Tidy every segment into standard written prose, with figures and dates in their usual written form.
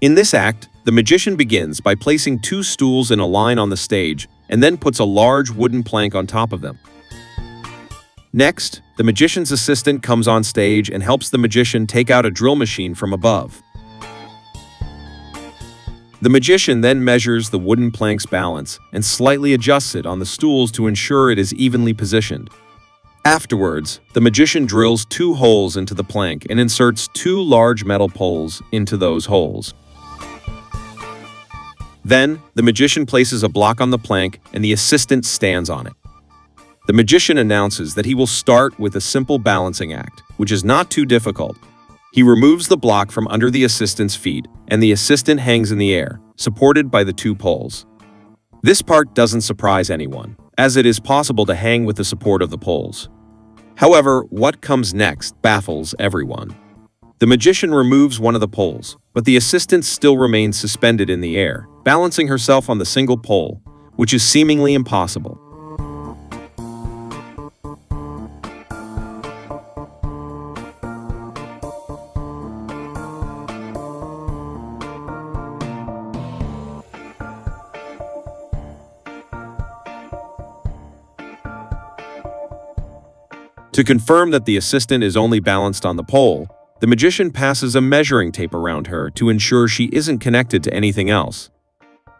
In this act, the magician begins by placing two stools in a line on the stage and then puts a large wooden plank on top of them. Next, the magician's assistant comes on stage and helps the magician take out a drill machine from above. The magician then measures the wooden plank's balance and slightly adjusts it on the stools to ensure it is evenly positioned. Afterwards, the magician drills two holes into the plank and inserts two large metal poles into those holes. Then, the magician places a block on the plank and the assistant stands on it. The magician announces that he will start with a simple balancing act, which is not too difficult. He removes the block from under the assistant's feet, and the assistant hangs in the air, supported by the two poles. This part doesn't surprise anyone, as it is possible to hang with the support of the poles. However, what comes next baffles everyone. The magician removes one of the poles, but the assistant still remains suspended in the air, balancing herself on the single pole, which is seemingly impossible. To confirm that the assistant is only balanced on the pole, the magician passes a measuring tape around her to ensure she isn't connected to anything else.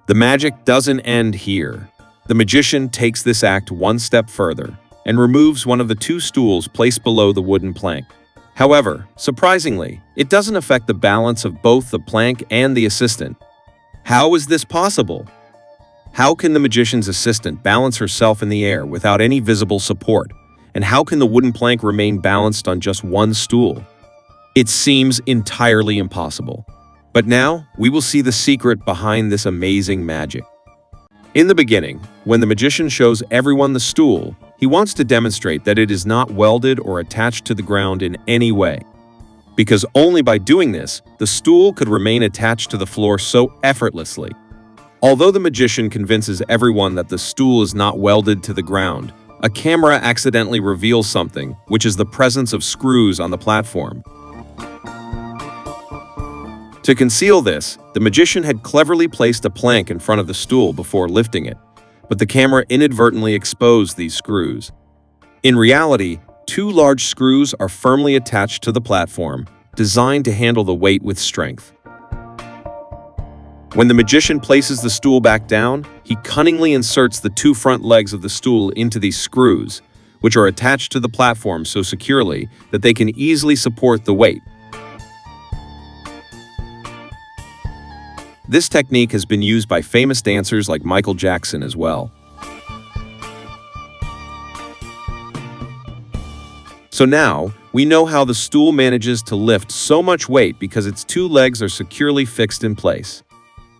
The magic doesn't end here. The magician takes this act one step further and removes one of the two stools placed below the wooden plank. However, surprisingly, it doesn't affect the balance of both the plank and the assistant. How is this possible? How can the magician's assistant balance herself in the air without any visible support? And how can the wooden plank remain balanced on just one stool? It seems entirely impossible. But now, we will see the secret behind this amazing magic. In the beginning, when the magician shows everyone the stool, he wants to demonstrate that it is not welded or attached to the ground in any way. Because only by doing this, the stool could remain attached to the floor so effortlessly. Although the magician convinces everyone that the stool is not welded to the ground, a camera accidentally reveals something, which is the presence of screws on the platform. To conceal this, the magician had cleverly placed a plank in front of the stool before lifting it, but the camera inadvertently exposed these screws. In reality, two large screws are firmly attached to the platform, designed to handle the weight with strength. When the magician places the stool back down, he cunningly inserts the two front legs of the stool into these screws, which are attached to the platform so securely that they can easily support the weight. This technique has been used by famous dancers like Michael Jackson as well. So now, we know how the stool manages to lift so much weight because its two legs are securely fixed in place.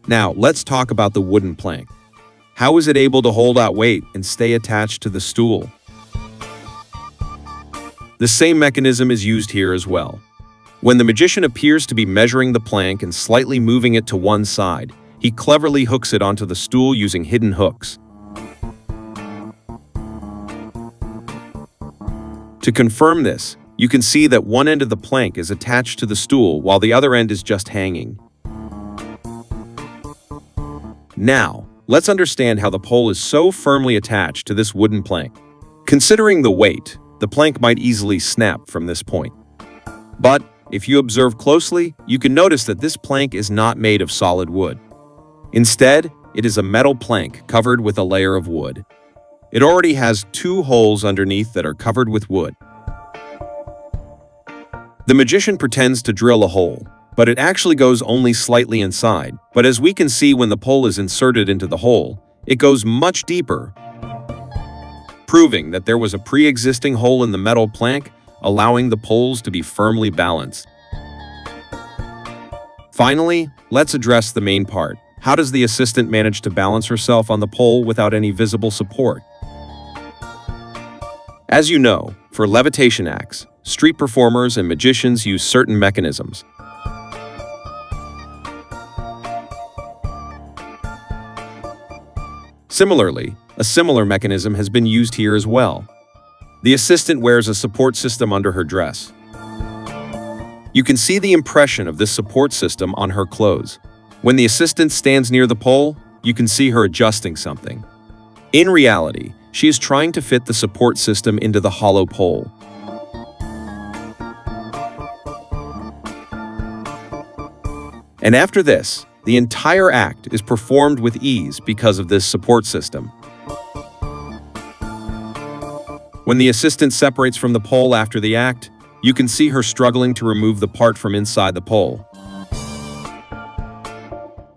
Now, let's talk about the wooden plank. How is it able to hold out weight and stay attached to the stool? The same mechanism is used here as well. When the magician appears to be measuring the plank and slightly moving it to one side, he cleverly hooks it onto the stool using hidden hooks. To confirm this, you can see that one end of the plank is attached to the stool while the other end is just hanging. Now, let's understand how the pole is so firmly attached to this wooden plank. Considering the weight, the plank might easily snap from this point. But if you observe closely, you can notice that this plank is not made of solid wood. Instead, it is a metal plank covered with a layer of wood. It already has two holes underneath that are covered with wood. The magician pretends to drill a hole, but it actually goes only slightly inside. But as we can see when the pole is inserted into the hole, it goes much deeper, proving that there was a pre-existing hole in the metal plank, allowing the poles to be firmly balanced. Finally, let's address the main part. How does the assistant manage to balance herself on the pole without any visible support? As you know, for levitation acts, street performers and magicians use certain mechanisms. Similarly, a similar mechanism has been used here as well. The assistant wears a support system under her dress. You can see the impression of this support system on her clothes. When the assistant stands near the pole, you can see her adjusting something. In reality, she is trying to fit the support system into the hollow pole. And after this, the entire act is performed with ease because of this support system. When the assistant separates from the pole after the act, you can see her struggling to remove the part from inside the pole.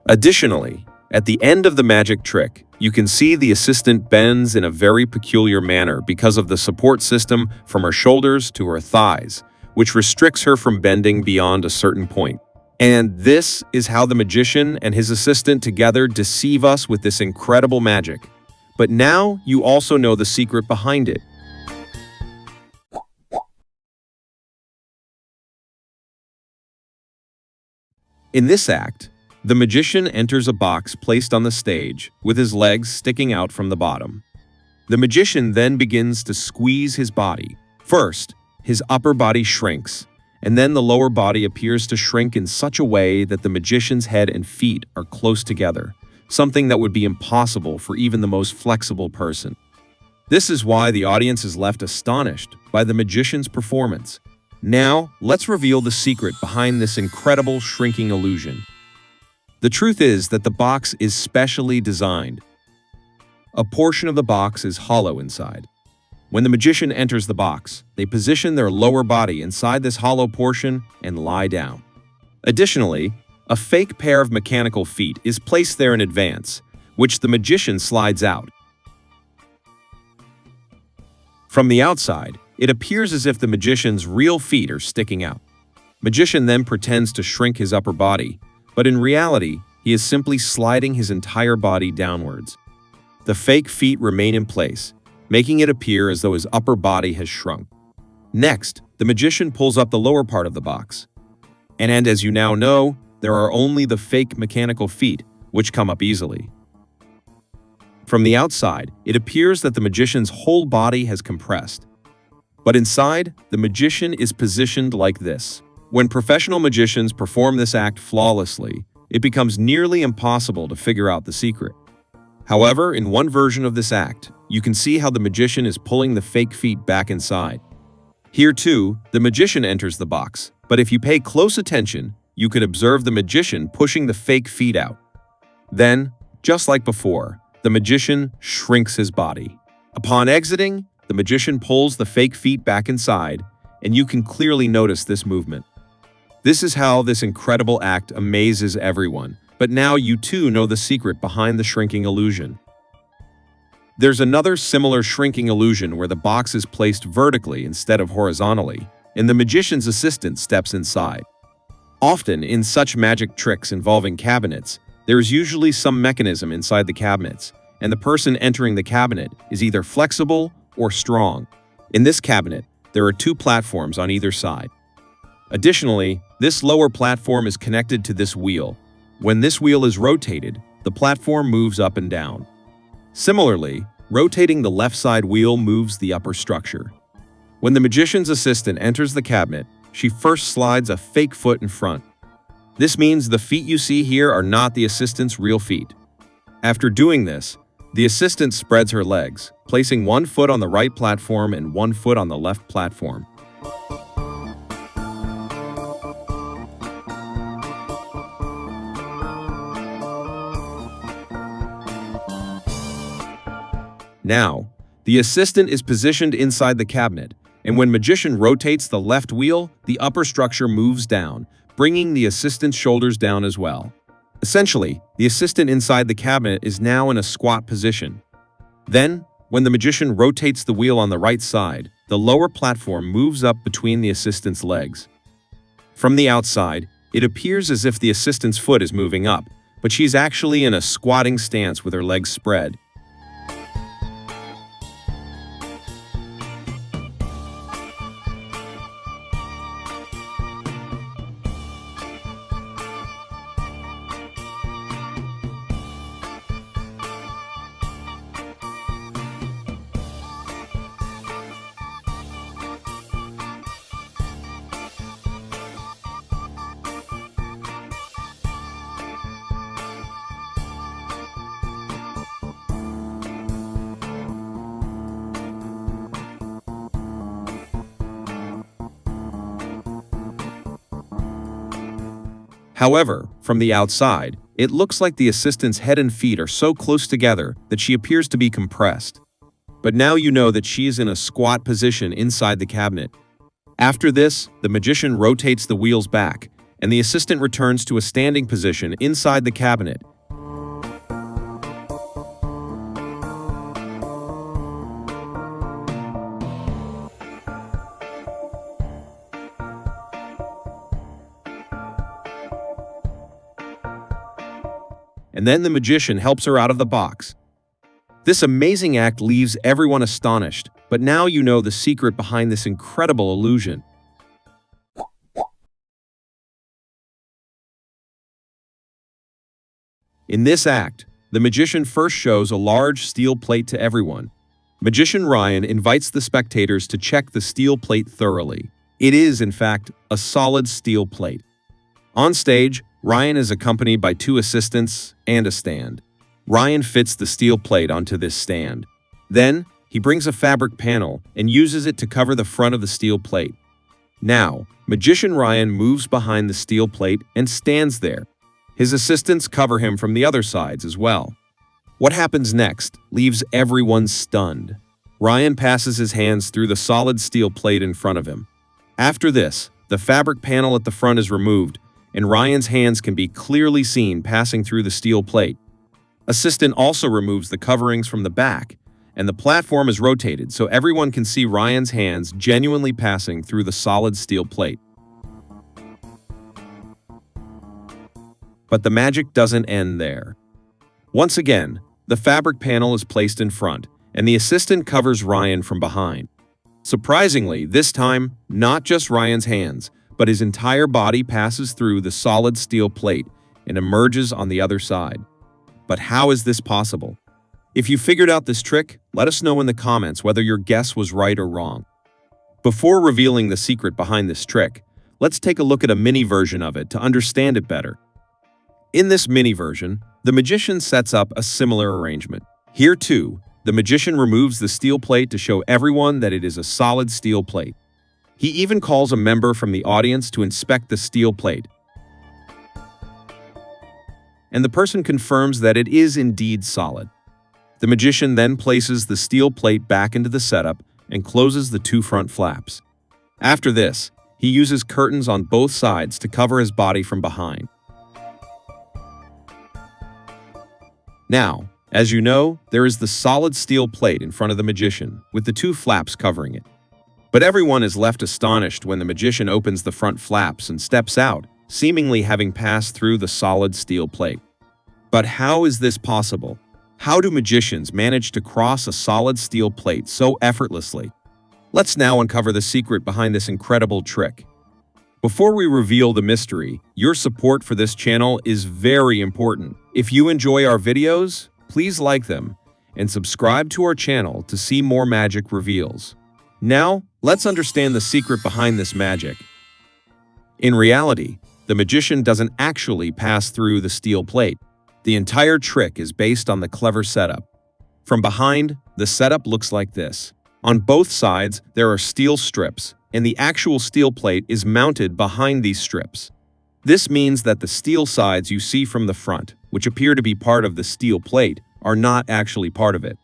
Additionally, at the end of the magic trick, you can see the assistant bends in a very peculiar manner because of the support system from her shoulders to her thighs, which restricts her from bending beyond a certain point. And this is how the magician and his assistant together deceive us with this incredible magic. But now you also know the secret behind it. In this act, the magician enters a box placed on the stage with his legs sticking out from the bottom. The magician then begins to squeeze his body. First, his upper body shrinks, and then the lower body appears to shrink in such a way that the magician's head and feet are close together, something that would be impossible for even the most flexible person. This is why the audience is left astonished by the magician's performance. Now, let's reveal the secret behind this incredible shrinking illusion. The truth is that the box is specially designed. A portion of the box is hollow inside. When the magician enters the box, they position their lower body inside this hollow portion and lie down. Additionally, a fake pair of mechanical feet is placed there in advance, which the magician slides out. From the outside, it appears as if the magician's real feet are sticking out. Magician then pretends to shrink his upper body, but in reality, he is simply sliding his entire body downwards. The fake feet remain in place, making it appear as though his upper body has shrunk. Next, the magician pulls up the lower part of the box. And as you now know, there are only the fake mechanical feet, which come up easily. From the outside, it appears that the magician's whole body has compressed. But inside, the magician is positioned like this. When professional magicians perform this act flawlessly, it becomes nearly impossible to figure out the secret. However, in one version of this act, you can see how the magician is pulling the fake feet back inside. Here too, the magician enters the box, but if you pay close attention, you can observe the magician pushing the fake feet out. Then, just like before, the magician shrinks his body. Upon exiting, the magician pulls the fake feet back inside, and you can clearly notice this movement. This is how this incredible act amazes everyone, but now you too know the secret behind the shrinking illusion. There's another similar shrinking illusion where the box is placed vertically instead of horizontally, and the magician's assistant steps inside. Often, in such magic tricks involving cabinets, there is usually some mechanism inside the cabinets, and the person entering the cabinet is either flexible or strong. In this cabinet, there are two platforms on either side. Additionally, this lower platform is connected to this wheel. When this wheel is rotated, the platform moves up and down. Similarly, rotating the left side wheel moves the upper structure. When the magician's assistant enters the cabinet, she first slides a fake foot in front. This means the feet you see here are not the assistant's real feet. After doing this, the assistant spreads her legs, placing one foot on the right platform and one foot on the left platform. Now, the assistant is positioned inside the cabinet, and when magician rotates the left wheel, the upper structure moves down, bringing the assistant's shoulders down as well. Essentially, the assistant inside the cabinet is now in a squat position. Then, when the magician rotates the wheel on the right side, the lower platform moves up between the assistant's legs. From the outside, it appears as if the assistant's foot is moving up, but she's actually in a squatting stance with her legs spread. However, from the outside, it looks like the assistant's head and feet are so close together that she appears to be compressed. But now you know that she is in a squat position inside the cabinet. After this, the magician rotates the wheels back, and the assistant returns to a standing position inside the cabinet. And then the magician helps her out of the box. This amazing act leaves everyone astonished, but now you know the secret behind this incredible illusion. In this act, the magician first shows a large steel plate to everyone. Magician Ryan invites the spectators to check the steel plate thoroughly. It is, in fact, a solid steel plate. On stage, Ryan is accompanied by 2 assistants and a stand. Ryan fits the steel plate onto this stand. Then, he brings a fabric panel and uses it to cover the front of the steel plate. Now, Magician Ryan moves behind the steel plate and stands there. His assistants cover him from the other sides as well. What happens next leaves everyone stunned. Ryan passes his hands through the solid steel plate in front of him. After this, the fabric panel at the front is removed, and Ryan's hands can be clearly seen passing through the steel plate. Assistant also removes the coverings from the back, and the platform is rotated so everyone can see Ryan's hands genuinely passing through the solid steel plate. But the magic doesn't end there. Once again, the fabric panel is placed in front, and the assistant covers Ryan from behind. Surprisingly, this time, not just Ryan's hands, but his entire body passes through the solid steel plate and emerges on the other side. But how is this possible? If you figured out this trick, let us know in the comments whether your guess was right or wrong. Before revealing the secret behind this trick, let's take a look at a mini version of it to understand it better. In this mini version, the magician sets up a similar arrangement. Here too, the magician removes the steel plate to show everyone that it is a solid steel plate. He even calls a member from the audience to inspect the steel plate. And the person confirms that it is indeed solid. The magician then places the steel plate back into the setup and closes the 2 front flaps. After this, he uses curtains on both sides to cover his body from behind. Now, as you know, there is the solid steel plate in front of the magician, with the 2 flaps covering it. But everyone is left astonished when the magician opens the front flaps and steps out, seemingly having passed through the solid steel plate. But how is this possible? How do magicians manage to cross a solid steel plate so effortlessly? Let's now uncover the secret behind this incredible trick. Before we reveal the mystery, your support for this channel is very important. If you enjoy our videos, please like them and subscribe to our channel to see more magic reveals. Now, let's understand the secret behind this magic. In reality, the magician doesn't actually pass through the steel plate. The entire trick is based on the clever setup. From behind, the setup looks like this. On both sides, there are steel strips, and the actual steel plate is mounted behind these strips. This means that the steel sides you see from the front, which appear to be part of the steel plate, are not actually part of it.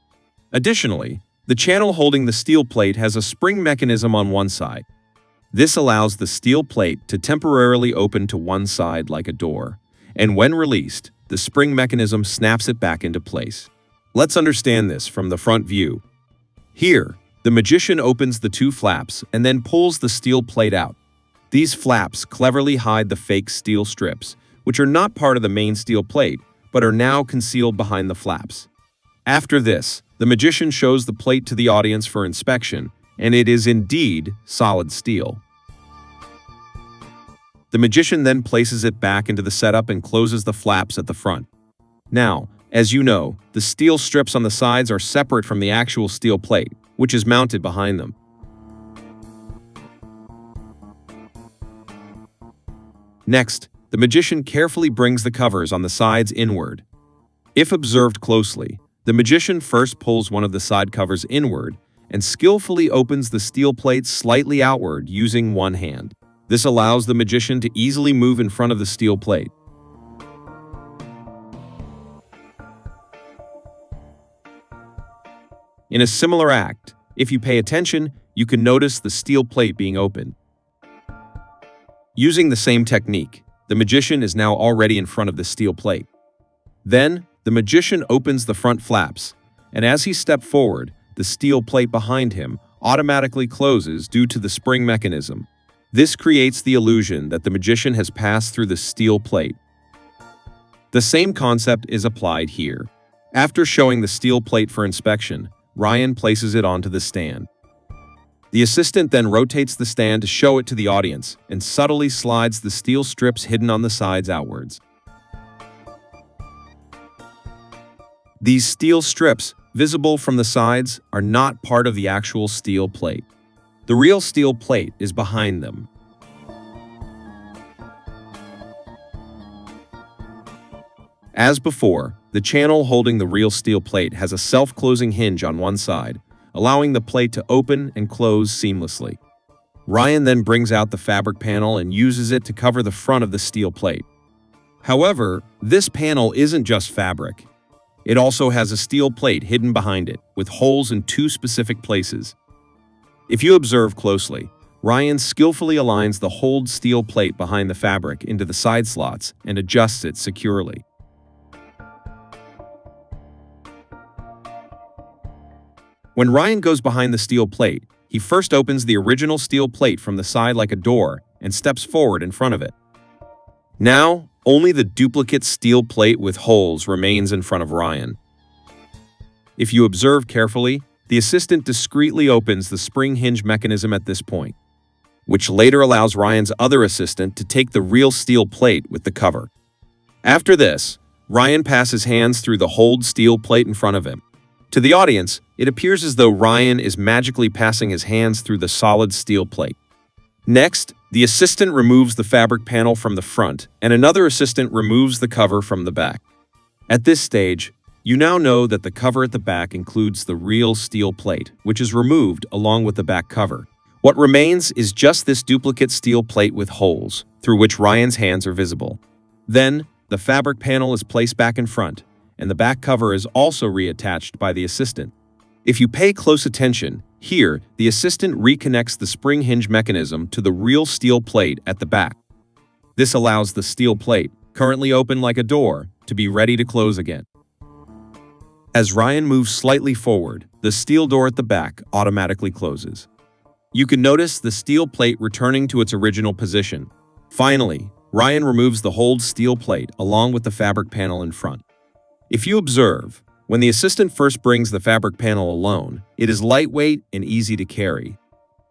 Additionally, the channel holding the steel plate has a spring mechanism on one side. This allows the steel plate to temporarily open to one side like a door, and when released, the spring mechanism snaps it back into place. Let's understand this from the front view. Here, the magician opens the 2 flaps and then pulls the steel plate out. These flaps cleverly hide the fake steel strips, which are not part of the main steel plate, but are now concealed behind the flaps. After this, the magician shows the plate to the audience for inspection, and it is indeed solid steel. The magician then places it back into the setup and closes the flaps at the front. Now, as you know, the steel strips on the sides are separate from the actual steel plate, which is mounted behind them. Next, the magician carefully brings the covers on the sides inward. If observed closely, the magician first pulls one of the side covers inward and skillfully opens the steel plate slightly outward using one hand. This allows the magician to easily move in front of the steel plate. In a similar act, if you pay attention, you can notice the steel plate being opened. Using the same technique, the magician is now already in front of the steel plate. Then, the magician opens the front flaps, and as he steps forward, the steel plate behind him automatically closes due to the spring mechanism. This creates the illusion that the magician has passed through the steel plate. The same concept is applied here. After showing the steel plate for inspection, Ryan places it onto the stand. The assistant then rotates the stand to show it to the audience and subtly slides the steel strips hidden on the sides outwards. These steel strips, visible from the sides, are not part of the actual steel plate. The real steel plate is behind them. As before, the channel holding the real steel plate has a self-closing hinge on one side, allowing the plate to open and close seamlessly. Ryan then brings out the fabric panel and uses it to cover the front of the steel plate. However, this panel isn't just fabric. It also has a steel plate hidden behind it, with holes in two specific places. If you observe closely, Ryan skillfully aligns the hold steel plate behind the fabric into the side slots and adjusts it securely. When Ryan goes behind the steel plate, he first opens the original steel plate from the side like a door and steps forward in front of it. Now, only the duplicate steel plate with holes remains in front of Ryan. If you observe carefully, the assistant discreetly opens the spring hinge mechanism at this point, which later allows Ryan's other assistant to take the real steel plate with the cover. After this, Ryan passes hands through the hold steel plate in front of him. To the audience, it appears as though Ryan is magically passing his hands through the solid steel plate. Next, the assistant removes the fabric panel from the front, and another assistant removes the cover from the back. At this stage, you now know that the cover at the back includes the real steel plate, which is removed along with the back cover. What remains is just this duplicate steel plate with holes, through which Ryan's hands are visible. Then, the fabric panel is placed back in front, and the back cover is also reattached by the assistant. If you pay close attention, here, the assistant reconnects the spring hinge mechanism to the real steel plate at the back. This allows the steel plate, currently open like a door, to be ready to close again. As Ryan moves slightly forward, the steel door at the back automatically closes. You can notice the steel plate returning to its original position. Finally, Ryan removes the hold steel plate along with the fabric panel in front. If you observe, when the assistant first brings the fabric panel alone, it is lightweight and easy to carry.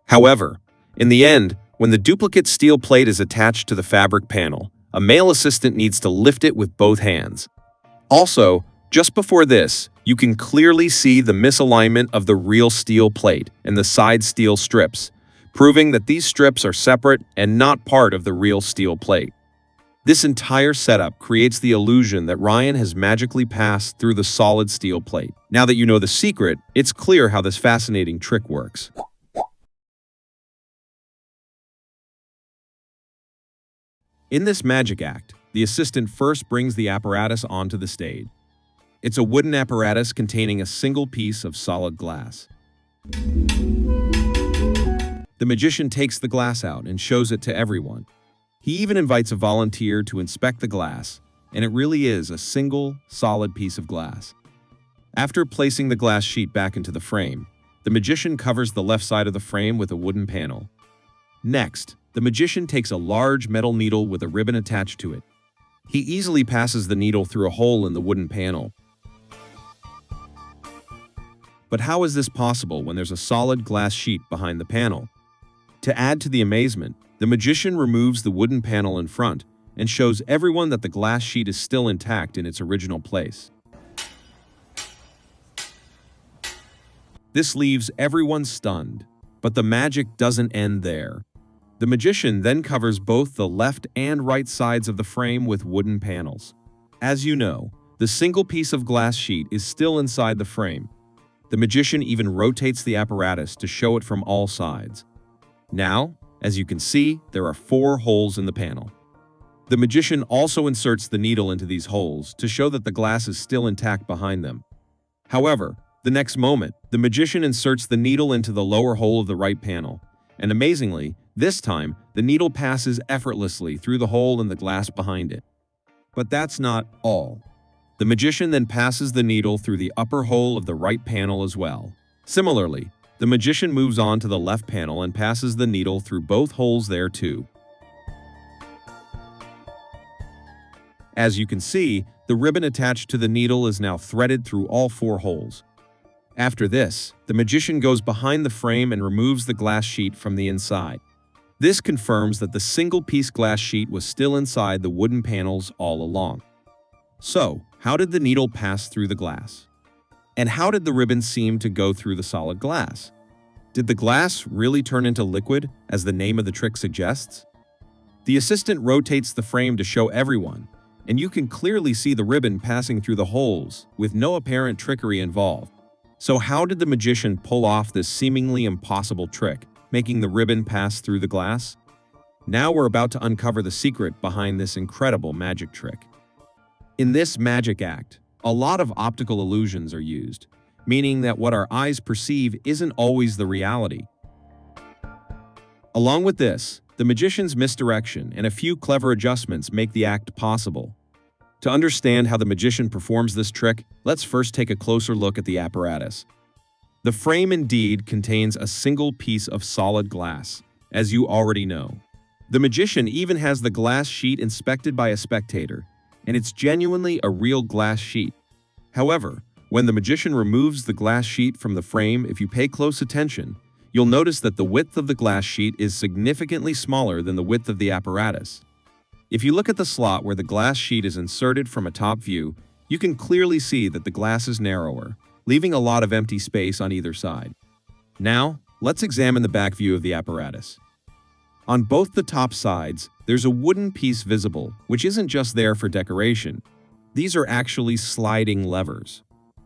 However, in the end, when the duplicate steel plate is attached to the fabric panel, a male assistant needs to lift it with both hands. Also, just before this, you can clearly see the misalignment of the real steel plate and the side steel strips, proving that these strips are separate and not part of the real steel plate. This entire setup creates the illusion that Ryan has magically passed through the solid steel plate. Now that you know the secret, it's clear how this fascinating trick works. In this magic act, the assistant first brings the apparatus onto the stage. It's a wooden apparatus containing a single piece of solid glass. The magician takes the glass out and shows it to everyone. He even invites a volunteer to inspect the glass, and it really is a single, solid piece of glass. After placing the glass sheet back into the frame, the magician covers the left side of the frame with a wooden panel. Next, the magician takes a large metal needle with a ribbon attached to it. He easily passes the needle through a hole in the wooden panel. But how is this possible when there's a solid glass sheet behind the panel? To add to the amazement, the magician removes the wooden panel in front and shows everyone that the glass sheet is still intact in its original place. This leaves everyone stunned, but the magic doesn't end there. The magician then covers both the left and right sides of the frame with wooden panels. As you know, the single piece of glass sheet is still inside the frame. The magician even rotates the apparatus to show it from all sides. Now, As you can see, there are 4 holes in the panel. The magician also inserts the needle into these holes to show that the glass is still intact behind them. However, the next moment, the magician inserts the needle into the lower hole of the right panel, and amazingly, this time, the needle passes effortlessly through the hole in the glass behind it. But that's not all. The magician then passes the needle through the upper hole of the right panel as well. Similarly, the magician moves on to the left panel and passes the needle through both holes there too. As you can see, the ribbon attached to the needle is now threaded through all 4 holes. After this, the magician goes behind the frame and removes the glass sheet from the inside. This confirms that the single-piece glass sheet was still inside the wooden panels all along. So, how did the needle pass through the glass? And how did the ribbon seem to go through the solid glass? Did the glass really turn into liquid, as the name of the trick suggests? The assistant rotates the frame to show everyone, and you can clearly see the ribbon passing through the holes, with no apparent trickery involved. So how did the magician pull off this seemingly impossible trick, making the ribbon pass through the glass? Now we're about to uncover the secret behind this incredible magic trick. In this magic act, a lot of optical illusions are used, meaning that what our eyes perceive isn't always the reality. Along with this, the magician's misdirection and a few clever adjustments make the act possible. To understand how the magician performs this trick, let's first take a closer look at the apparatus. The frame indeed contains a single piece of solid glass, as you already know. The magician even has the glass sheet inspected by a spectator, and it's genuinely a real glass sheet. However, when the magician removes the glass sheet from the frame, if you pay close attention, you'll notice that the width of the glass sheet is significantly smaller than the width of the apparatus. If you look at the slot where the glass sheet is inserted from a top view, you can clearly see that the glass is narrower, leaving a lot of empty space on either side. Now, let's examine the back view of the apparatus. On both the top sides, there's a wooden piece visible, which isn't just there for decoration. These are actually sliding levers.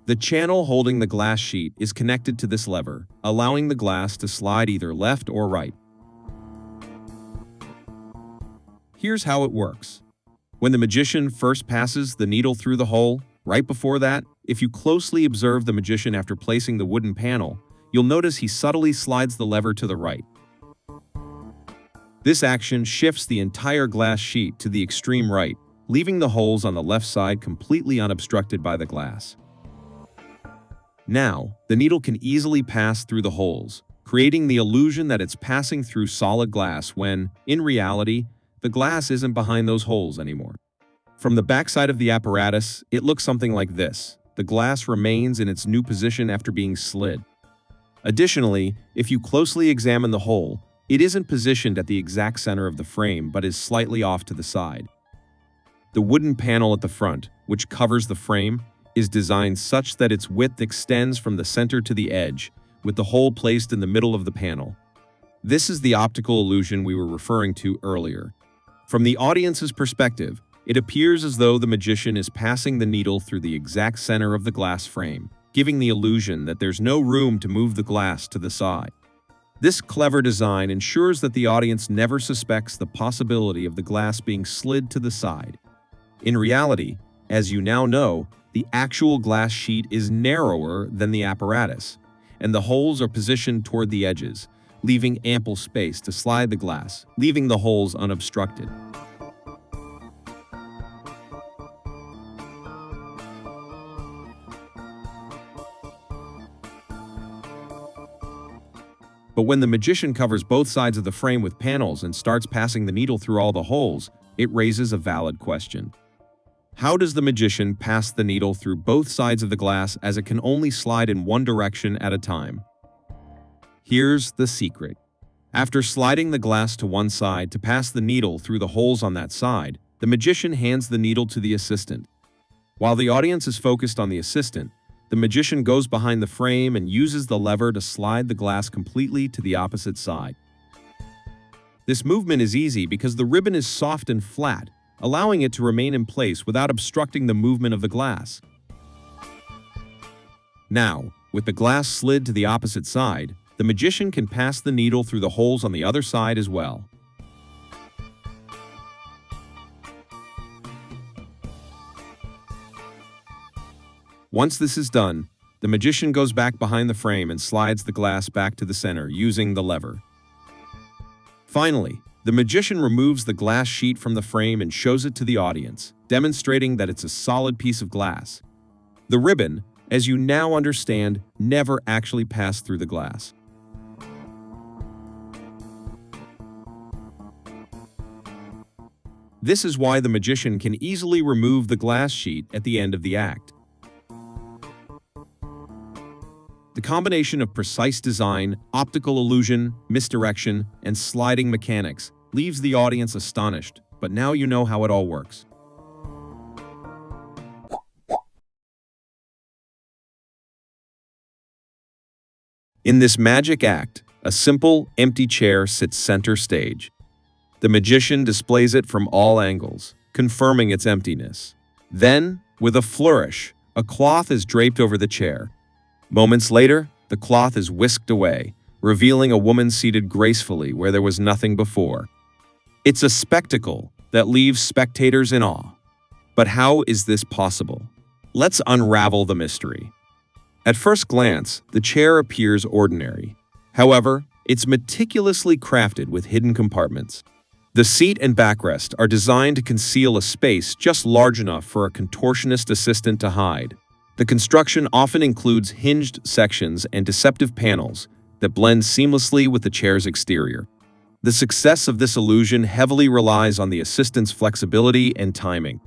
The channel holding the glass sheet is connected to this lever, allowing the glass to slide either left or right. Here's how it works. When the magician first passes the needle through the hole, right before that, if you closely observe the magician after placing the wooden panel, you'll notice he subtly slides the lever to the right. This action shifts the entire glass sheet to the extreme right, leaving the holes on the left side completely unobstructed by the glass. Now, the needle can easily pass through the holes, creating the illusion that it's passing through solid glass when, in reality, the glass isn't behind those holes anymore. From the backside of the apparatus, it looks something like this. The glass remains in its new position after being slid. Additionally, if you closely examine the hole, it isn't positioned at the exact center of the frame but is slightly off to the side. The wooden panel at the front, which covers the frame, is designed such that its width extends from the center to the edge, with the hole placed in the middle of the panel. This is the optical illusion we were referring to earlier. From the audience's perspective, it appears as though the magician is passing the needle through the exact center of the glass frame, giving the illusion that there's no room to move the glass to the side. This clever design ensures that the audience never suspects the possibility of the glass being slid to the side. In reality, as you now know, the actual glass sheet is narrower than the apparatus, and the holes are positioned toward the edges, leaving ample space to slide the glass, leaving the holes unobstructed. But when the magician covers both sides of the frame with panels and starts passing the needle through all the holes, it raises a valid question. How does the magician pass the needle through both sides of the glass as it can only slide in one direction at a time? Here's the secret. After sliding the glass to one side to pass the needle through the holes on that side, the magician hands the needle to the assistant. While the audience is focused on the assistant, the magician goes behind the frame and uses the lever to slide the glass completely to the opposite side. This movement is easy because the ribbon is soft and flat, allowing it to remain in place without obstructing the movement of the glass. Now, with the glass slid to the opposite side, the the magician can pass the needle through the holes on the other side as well. Once this is done, the magician goes back behind the frame and slides the glass back to the center using the lever. Finally, the magician removes the glass sheet from the frame and shows it to the audience, demonstrating that it's a solid piece of glass. The ribbon, as you now understand, never actually passed through the glass. This is why the magician can easily remove the glass sheet at the end of the act. The combination of precise design, optical illusion, misdirection, and sliding mechanics leaves the audience astonished, but now you know how it all works. In this magic act, a simple, empty chair sits center stage. The magician displays it from all angles, confirming its emptiness. Then, with a flourish, a cloth is draped over the chair. Moments later, the cloth is whisked away, revealing a woman seated gracefully where there was nothing before. It's a spectacle that leaves spectators in awe. But how is this possible? Let's unravel the mystery. At first glance, the chair appears ordinary. However, it's meticulously crafted with hidden compartments. The seat and backrest are designed to conceal a space just large enough for a contortionist assistant to hide. The construction often includes hinged sections and deceptive panels that blend seamlessly with the chair's exterior. The success of this illusion heavily relies on the assistant's flexibility and timing.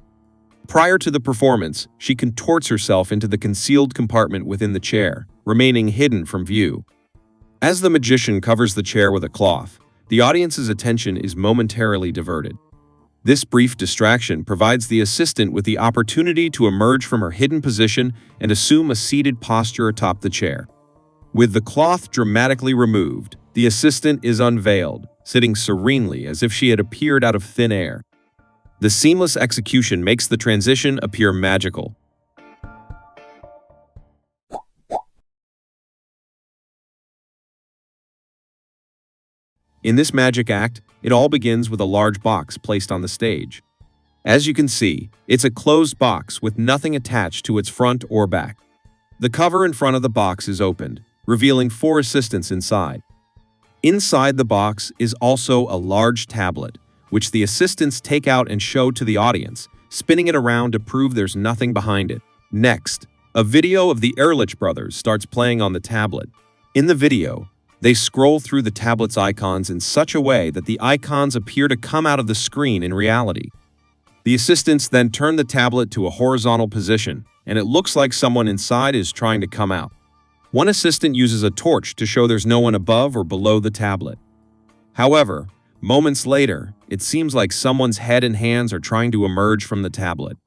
Prior to the performance, she contorts herself into the concealed compartment within the chair, remaining hidden from view. As the magician covers the chair with a cloth, the audience's attention is momentarily diverted. This brief distraction provides the assistant with the opportunity to emerge from her hidden position and assume a seated posture atop the chair. With the cloth dramatically removed, the assistant is unveiled, sitting serenely as if she had appeared out of thin air. The seamless execution makes the transition appear magical. In this magic act, it all begins with a large box placed on the stage. As you can see, it's a closed box with nothing attached to its front or back. The cover in front of the box is opened, revealing 4 assistants inside. Inside the box is also a large tablet, which the assistants take out and show to the audience, spinning it around to prove there's nothing behind it. Next, a video of the Ehrlich brothers starts playing on the tablet. In the video, they scroll through the tablet's icons in such a way that the icons appear to come out of the screen in reality. The assistants then turn the tablet to a horizontal position, and it looks like someone inside is trying to come out. One assistant uses a torch to show there's no one above or below the tablet. However, moments later, it seems like someone's head and hands are trying to emerge from the tablet.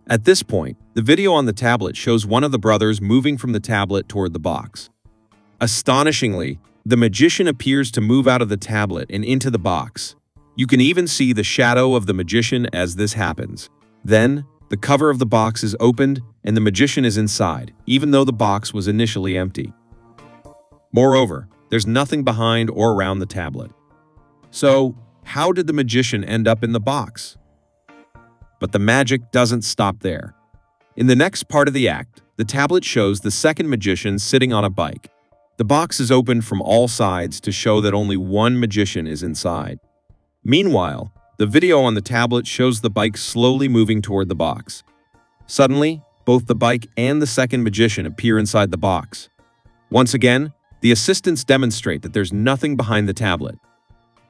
At this point, the video on the tablet shows one of the brothers moving from the tablet toward the box. Astonishingly, the magician appears to move out of the tablet and into the box. You can even see the shadow of the magician as this happens. Then, the cover of the box is opened and the magician is inside, even though the box was initially empty. Moreover, there's nothing behind or around the tablet. So, how did the magician end up in the box? But the magic doesn't stop there. In the next part of the act, the tablet shows the second magician sitting on a bike. The box is opened from all sides to show that only one magician is inside. Meanwhile, the video on the tablet shows the bike slowly moving toward the box. Suddenly, both the bike and the second magician appear inside the box. Once again, the assistants demonstrate that there's nothing behind the tablet.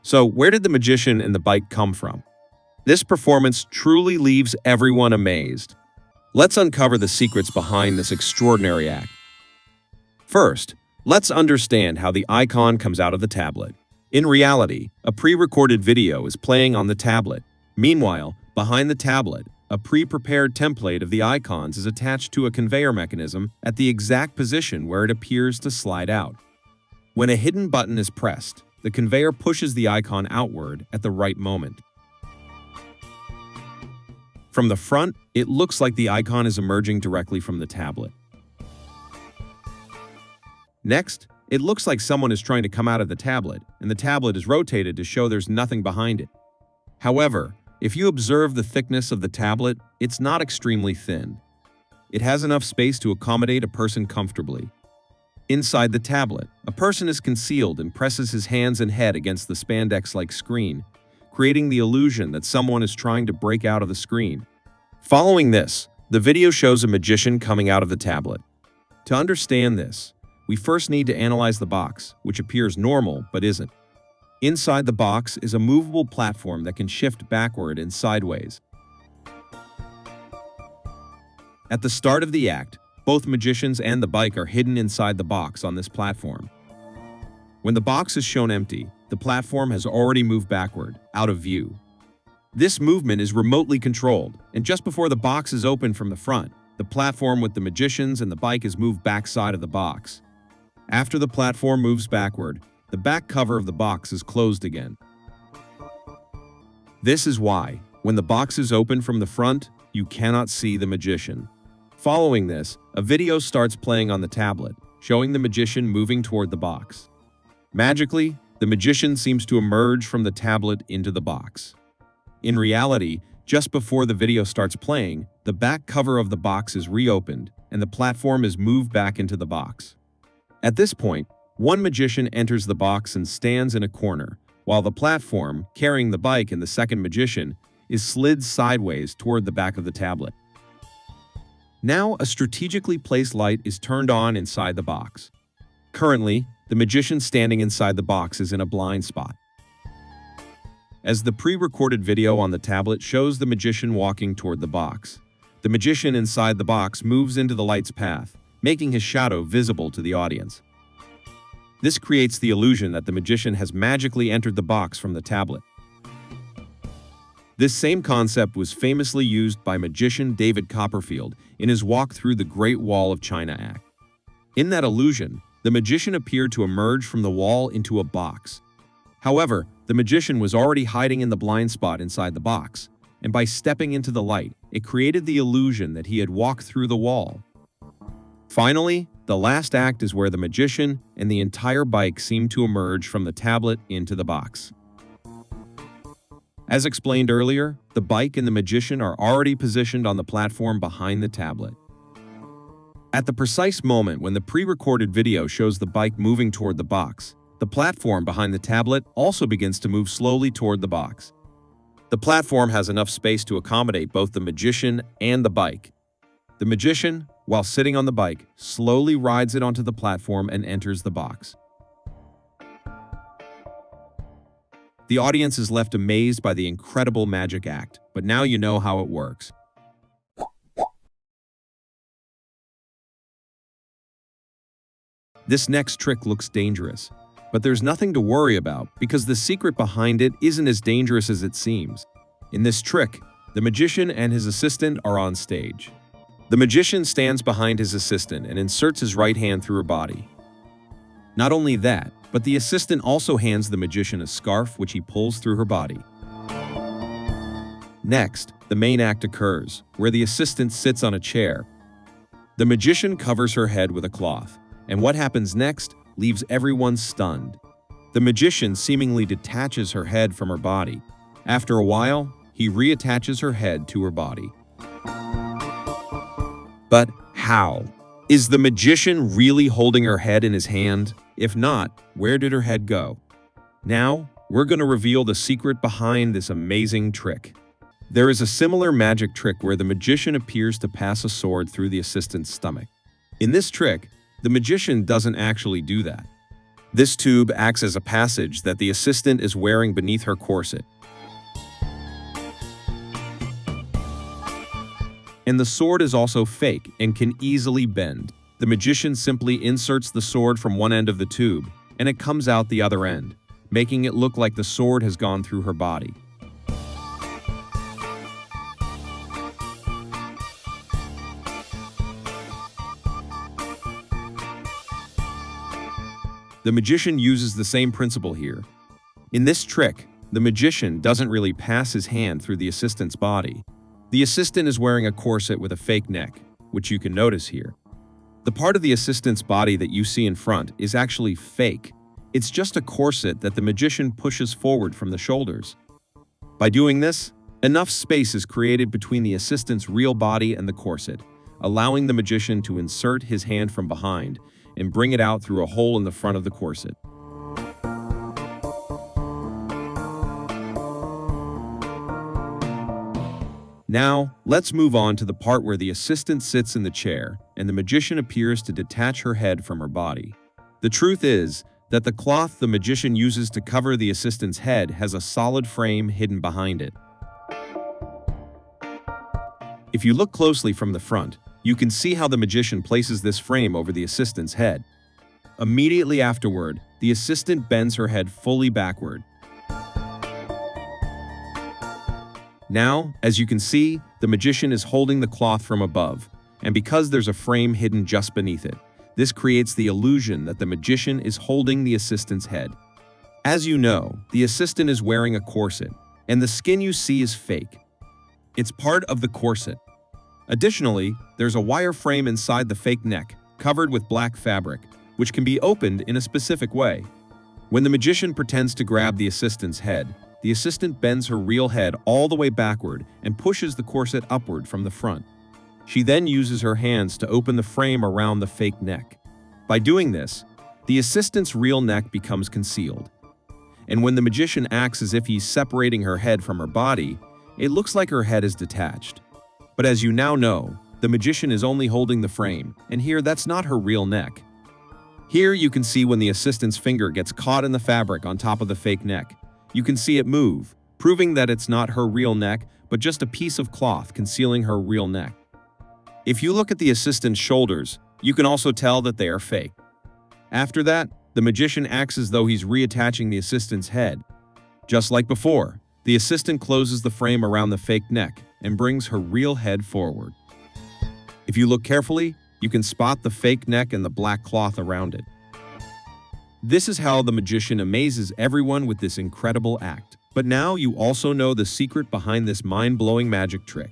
So, where did the magician and the bike come from? This performance truly leaves everyone amazed. Let's uncover the secrets behind this extraordinary act. First, let's understand how the icon comes out of the tablet. In reality, a pre-recorded video is playing on the tablet. Meanwhile, behind the tablet, a pre-prepared template of the icons is attached to a conveyor mechanism at the exact position where it appears to slide out. When a hidden button is pressed, the conveyor pushes the icon outward at the right moment. From the front, it looks like the icon is emerging directly from the tablet. Next, It looks like someone is trying to come out of the tablet, and the tablet is rotated to show there's nothing behind it. However, if you observe the thickness of the tablet, it's not extremely thin. It has enough space to accommodate a person comfortably. Inside the tablet, a person is concealed and presses his hands and head against the spandex-like screen, creating the illusion that someone is trying to break out of the screen. Following this, the video shows a magician coming out of the tablet. To understand this, we first need to analyze the box, which appears normal but isn't. Inside the box is a movable platform that can shift backward and sideways. At the start of the act, both magicians and the bike are hidden inside the box on this platform. When the box is shown empty, the platform has already moved backward, out of view. This movement is remotely controlled, and just before the box is opened from the front, the platform with the magicians and the bike is moved back side of the box. After the platform moves backward, the back cover of the box is closed again. This is why, when the box is open from the front, you cannot see the magician. Following this, a video starts playing on the tablet, showing the magician moving toward the box. Magically, the magician seems to emerge from the tablet into the box. In reality, just before the video starts playing, the back cover of the box is reopened, and the platform is moved back into the box. At this point, one magician enters the box and stands in a corner, while the platform, carrying the bike and the second magician, is slid sideways toward the back of the tablet. Now, a strategically placed light is turned on inside the box. Currently, the magician standing inside the box is in a blind spot. As the pre-recorded video on the tablet shows the magician walking toward the box, the magician inside the box moves into the light's path, making his shadow visible to the audience. This creates the illusion that the magician has magically entered the box from the tablet. This same concept was famously used by magician David Copperfield in his walk through the Great Wall of China act. In that illusion, the magician appeared to emerge from the wall into a box. However, the magician was already hiding in the blind spot inside the box, and by stepping into the light, it created the illusion that he had walked through the wall. Finally, the last act is where the magician and the entire bike seem to emerge from the tablet into the box. As explained earlier, the bike and the magician are already positioned on the platform behind the tablet. At the precise moment when the pre-recorded video shows the bike moving toward the box, the platform behind the tablet also begins to move slowly toward the box. The platform has enough space to accommodate both the magician and the bike. The magician, while sitting on the bike, slowly rides it onto the platform and enters the box. The audience is left amazed by the incredible magic act, but now you know how it works. This next trick looks dangerous, but there's nothing to worry about because the secret behind it isn't as dangerous as it seems. In this trick, the magician and his assistant are on stage. The magician stands behind his assistant and inserts his right hand through her body. Not only that, but the assistant also hands the magician a scarf which he pulls through her body. Next, the main act occurs, where the assistant sits on a chair. The magician covers her head with a cloth, and what happens next leaves everyone stunned. The magician seemingly detaches her head from her body. After a while, he reattaches her head to her body. But how? Is the magician really holding her head in his hand? If not, where did her head go? Now, we're going to reveal the secret behind this amazing trick. There is a similar magic trick where the magician appears to pass a sword through the assistant's stomach. In this trick, the magician doesn't actually do that. This tube acts as a passage that the assistant is wearing beneath her corset. And the sword is also fake and can easily bend. The magician simply inserts the sword from one end of the tube, and it comes out the other end, making it look like the sword has gone through her body. The magician uses the same principle here. In this trick, the magician doesn't really pass his hand through the assistant's body. The assistant is wearing a corset with a fake neck, which you can notice here. The part of the assistant's body that you see in front is actually fake. It's just a corset that the magician pushes forward from the shoulders. By doing this, enough space is created between the assistant's real body and the corset, allowing the magician to insert his hand from behind and bring it out through a hole in the front of the corset. Now, let's move on to the part where the assistant sits in the chair and the magician appears to detach her head from her body. The truth is that the cloth the magician uses to cover the assistant's head has a solid frame hidden behind it. If you look closely from the front, you can see how the magician places this frame over the assistant's head. Immediately afterward, the assistant bends her head fully backward. Now, as you can see, the magician is holding the cloth from above, and because there's a frame hidden just beneath it, this creates the illusion that the magician is holding the assistant's head. As you know, the assistant is wearing a corset, and the skin you see is fake. It's part of the corset. Additionally, there's a wire frame inside the fake neck, covered with black fabric, which can be opened in a specific way. When the magician pretends to grab the assistant's head, the assistant bends her real head all the way backward and pushes the corset upward from the front. She then uses her hands to open the frame around the fake neck. By doing this, the assistant's real neck becomes concealed. And when the magician acts as if he's separating her head from her body, it looks like her head is detached. But as you now know, the magician is only holding the frame, and here that's not her real neck. Here you can see when the assistant's finger gets caught in the fabric on top of the fake neck. You can see it move, proving that it's not her real neck, but just a piece of cloth concealing her real neck. If you look at the assistant's shoulders, you can also tell that they are fake. After that, the magician acts as though he's reattaching the assistant's head. Just like before, the assistant closes the frame around the fake neck and brings her real head forward. If you look carefully, you can spot the fake neck and the black cloth around it. This is how the magician amazes everyone with this incredible act. But now you also know the secret behind this mind-blowing magic trick.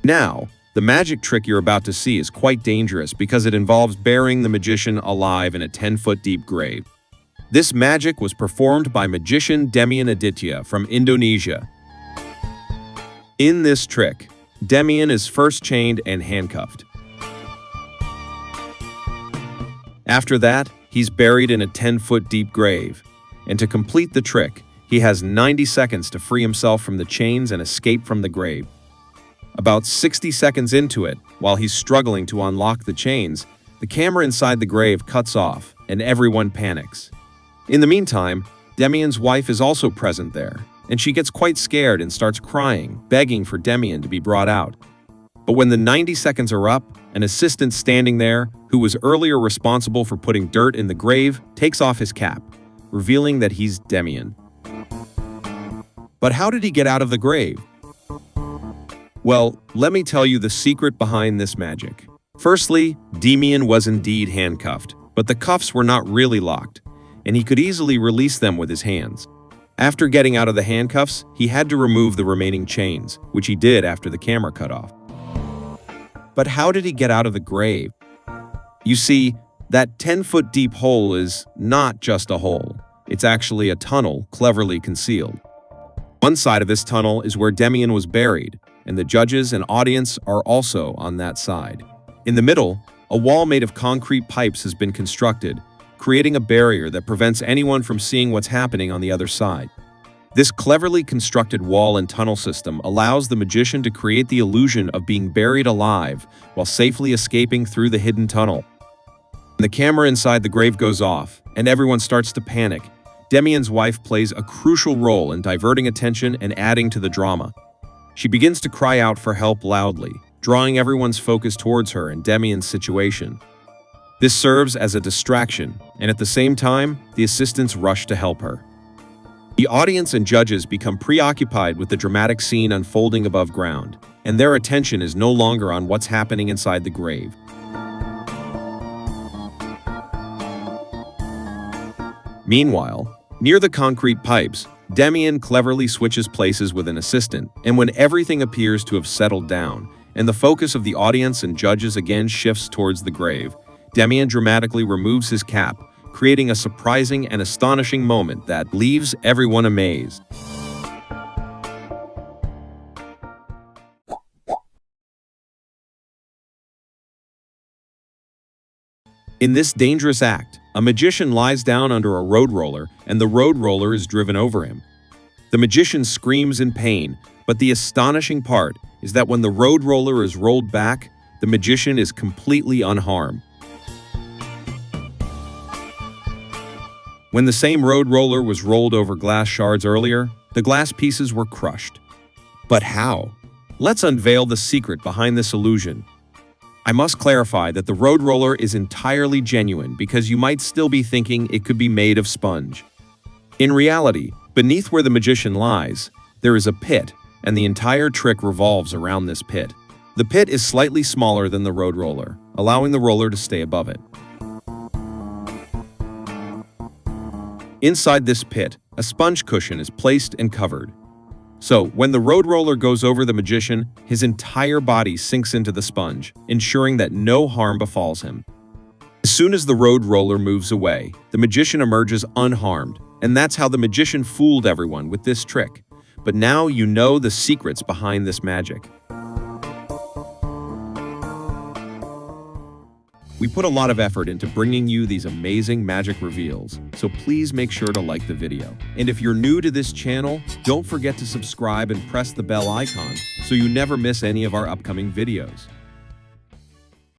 Now, the magic trick you're about to see is quite dangerous because it involves burying the magician alive in a 10-foot-deep grave. This magic was performed by magician Demian Aditya from Indonesia. In this trick, Demian is first chained and handcuffed. After that, he's buried in a 10-foot-deep grave. And to complete the trick, he has 90 seconds to free himself from the chains and escape from the grave. About 60 seconds into it, while he's struggling to unlock the chains, the camera inside the grave cuts off, and everyone panics. In the meantime, Demian's wife is also present there, and she gets quite scared and starts crying, begging for Demian to be brought out. But when the 90 seconds are up, an assistant standing there, who was earlier responsible for putting dirt in the grave, takes off his cap, revealing that he's Demian. But how did he get out of the grave? Well, let me tell you the secret behind this magic. Firstly, Demian was indeed handcuffed, but the cuffs were not really locked, and he could easily release them with his hands. After getting out of the handcuffs, he had to remove the remaining chains, which he did after the camera cut off. But how did he get out of the grave? You see, that 10-foot deep hole is not just a hole. It's actually a tunnel cleverly concealed. One side of this tunnel is where Demian was buried, and the judges and audience are also on that side. In the middle, a wall made of concrete pipes has been constructed, creating a barrier that prevents anyone from seeing what's happening on the other side. This cleverly constructed wall and tunnel system allows the magician to create the illusion of being buried alive while safely escaping through the hidden tunnel. When the camera inside the grave goes off and everyone starts to panic, Demian's wife plays a crucial role in diverting attention and adding to the drama. She begins to cry out for help loudly, drawing everyone's focus towards her and Demian's situation. This serves as a distraction, and at the same time, the assistants rush to help her. The audience and judges become preoccupied with the dramatic scene unfolding above ground, and their attention is no longer on what's happening inside the grave. Meanwhile, near the concrete pipes, Demian cleverly switches places with an assistant, and when everything appears to have settled down, and the focus of the audience and judges again shifts towards the grave, Demian dramatically removes his cap, creating a surprising and astonishing moment that leaves everyone amazed. In this dangerous act, a magician lies down under a road roller and the road roller is driven over him. The magician screams in pain, but the astonishing part is that when the road roller is rolled back, the magician is completely unharmed. When the same road roller was rolled over glass shards earlier, the glass pieces were crushed. But how? Let's unveil the secret behind this illusion. I must clarify that the road roller is entirely genuine because you might still be thinking it could be made of sponge. In reality, beneath where the magician lies, there is a pit, and the entire trick revolves around this pit. The pit is slightly smaller than the road roller, allowing the roller to stay above it. Inside this pit, a sponge cushion is placed and covered. So, when the road roller goes over the magician, his entire body sinks into the sponge, ensuring that no harm befalls him. As soon as the road roller moves away, the magician emerges unharmed, and that's how the magician fooled everyone with this trick. But now you know the secrets behind this magic. We put a lot of effort into bringing you these amazing magic reveals, so please make sure to like the video. And if you're new to this channel, don't forget to subscribe and press the bell icon so you never miss any of our upcoming videos.